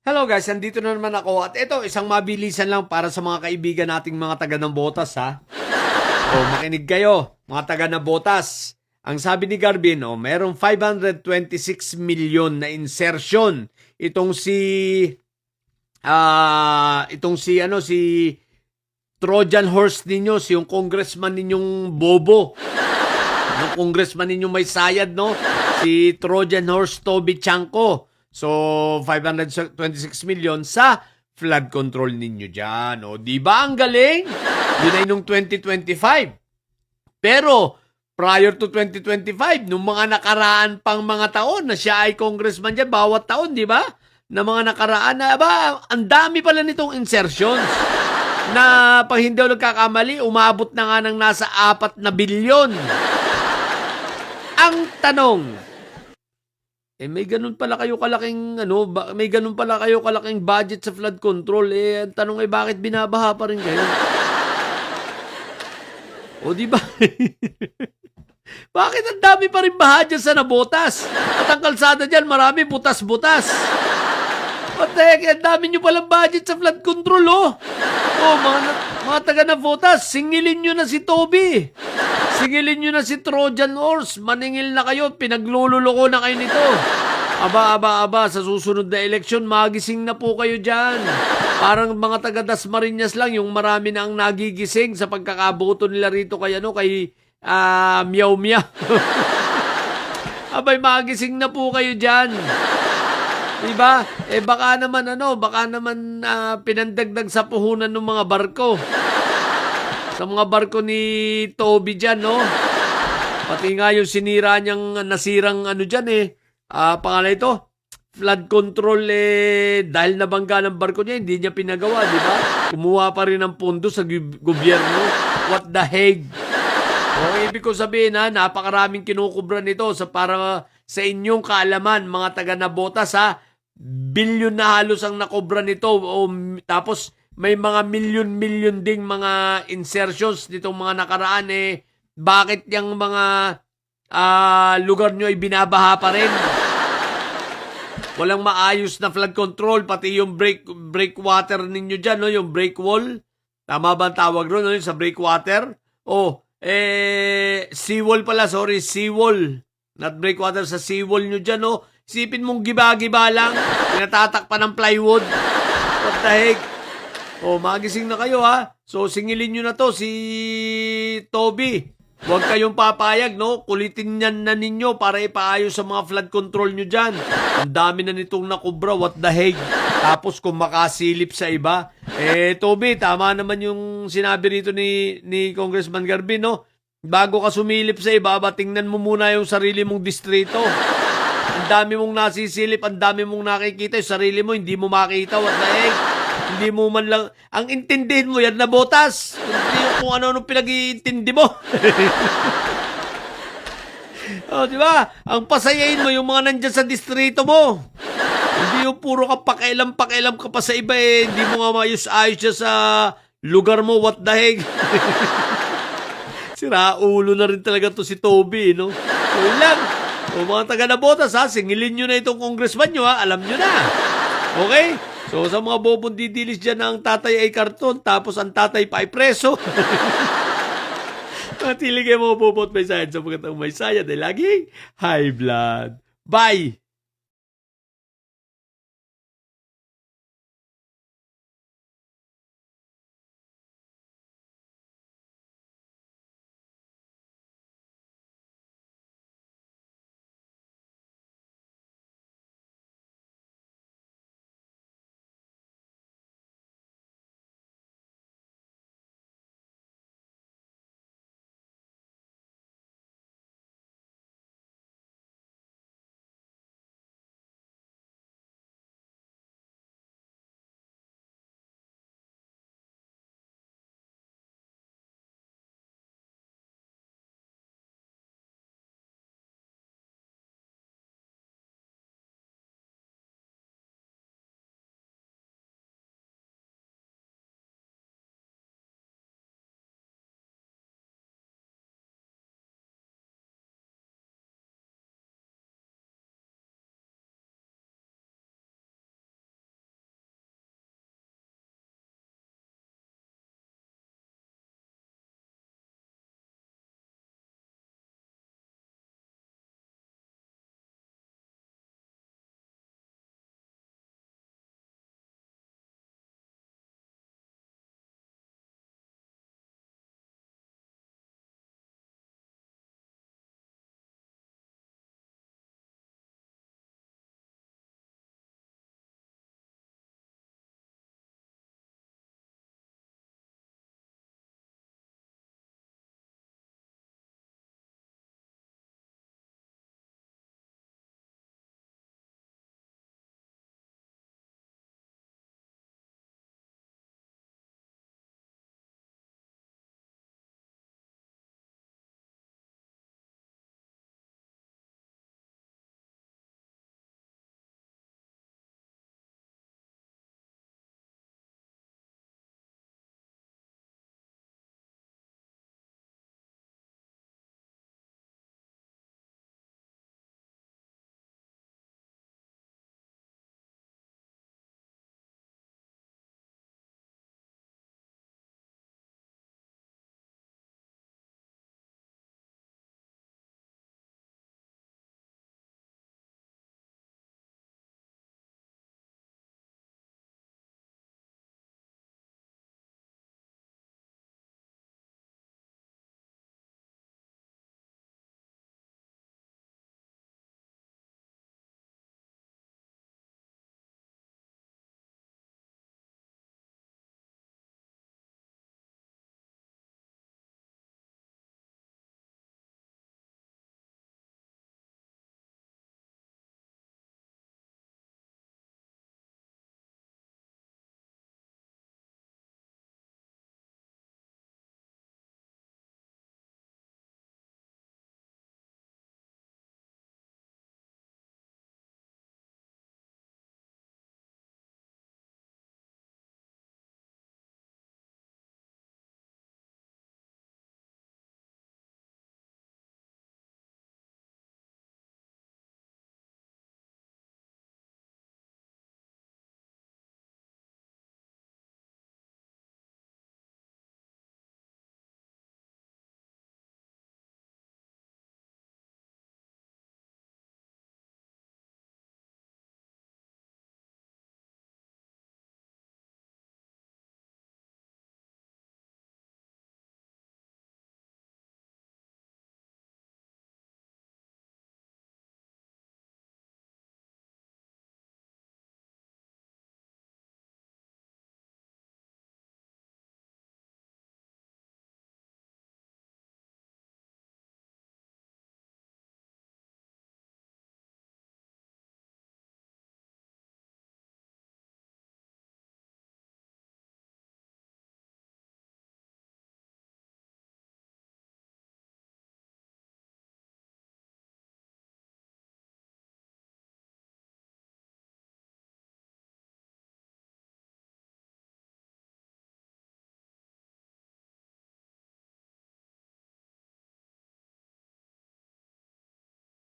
Hello guys, andito na naman ako at ito isang mabilisan lang para sa mga kaibigan nating mga taga ng botas ha. O makinig kayo, mga taga ng botas. Ang sabi ni Garbin, merong 526 million na insertion itong si Trojan horse ninyo, si yung congressman ninyong bobo. Yung congressman ninyong may sayad, no? Si Trojan horse Toby Chanko. So, 526 million sa flood control ninyo dyan. O, di ba ang galing? Yun ay nung 2025. Pero, prior to 2025, nung mga nakaraan pang mga taon na siya ay congressman dyan, bawat taon, di ba? Na mga nakaraan na, ang dami pala nitong insertions. Na pag hindi ako nagkakamali, umabot na nga ng nasa 4 na bilyon. Ang tanong, may ganun pala kayo kalaking may ganun pala kayo kalaking budget sa flood control. Ang tanong ay bakit binabaha pa rin kayo? O di ba? Bakit ang dami pa rin baha dyan sa nabotas? At ang kalsada dyan, marami butas-butas. What the heck? Ang dami nyo palang budget sa flood control, mga taga na botas, singilin nyo na si Toby. Singilin nyo na si Trojan horse. Maningil na kayo. Pinaglululoko na kayo nito. Aba, sa susunod na eleksyon, magising na po kayo dyan. Parang mga taga Dasmariñas lang, yung marami na ang nagigising sa pagkakaboto nila rito kay Meow Meow. Abay, magising na po kayo dyan. Diba? Baka naman pinandagdag sa puhunan ng mga barko. Sa mga barko ni Toby dyan, no? Pati nga yung sinira niyang nasirang dyan, pangalan ito, flood control, dahil nabangga ng barko niya, hindi niya pinagawa, di ba? Kumuha pa rin ng pondo sa gobyerno. What the heck? Ibig ko sabihin, napakaraming kinukubra nito para sa inyong kaalaman, mga taga Nabotas, bilyon na halos ang nakobra nito. Tapos, may mga milyon-milyon ding mga insertions nitong mga nakaraan. Bakit yung mga lugar nyo ay binabaha pa rin? Walang maayos na flood control, pati yung breakwater ninyo dyan, no? Yung break wall. Tama ba ang tawag ron, no? Yung sa breakwater? Seawall pala, sorry, seawall. Not breakwater, sa seawall nyo dyan, no? Isipin mong giba-giba lang, pinatatak pa ng plywood. What the heck? Magising na kayo, So, singilin nyo na to si Toby. Huwag kayong papayag, no? Kulitin yan na ninyo para ipaayos sa mga flood control nyo dyan. Ang dami na nitong nakubra, what the heck? Tapos kung makasilip sa iba. Toby, tama naman yung sinabi rito ni Congressman Garbin, no? Bago ka sumilip sa iba, tingnan mo muna yung sarili mong distrito. Ang dami mong nasisilip, ang dami mong nakikita. Yung sarili mo, hindi mo makita, what the heck? Hindi mo man lang, ang intindihin mo yan na botas. Hindi yung kung ano pinag-iintindi mo. Di ba? Ang pasayain mo yung mga nandyan sa distrito mo. Hindi yung puro ka pakialam ka pa sa iba Hindi mo nga maayos-ayos siya sa lugar mo, what the heck? Siraulo na rin talaga to si Toby, no? Yun lang. Mga taga na botas, singilin nyo na itong congressman nyo, alam nyo na. Okay? So, sa mga bobong didilis dyan ang tatay ay karton, tapos ang tatay pa ay preso. Matili kayo mga bobot may sayad sapagkat ang may sayad ay laging high blood. Bye!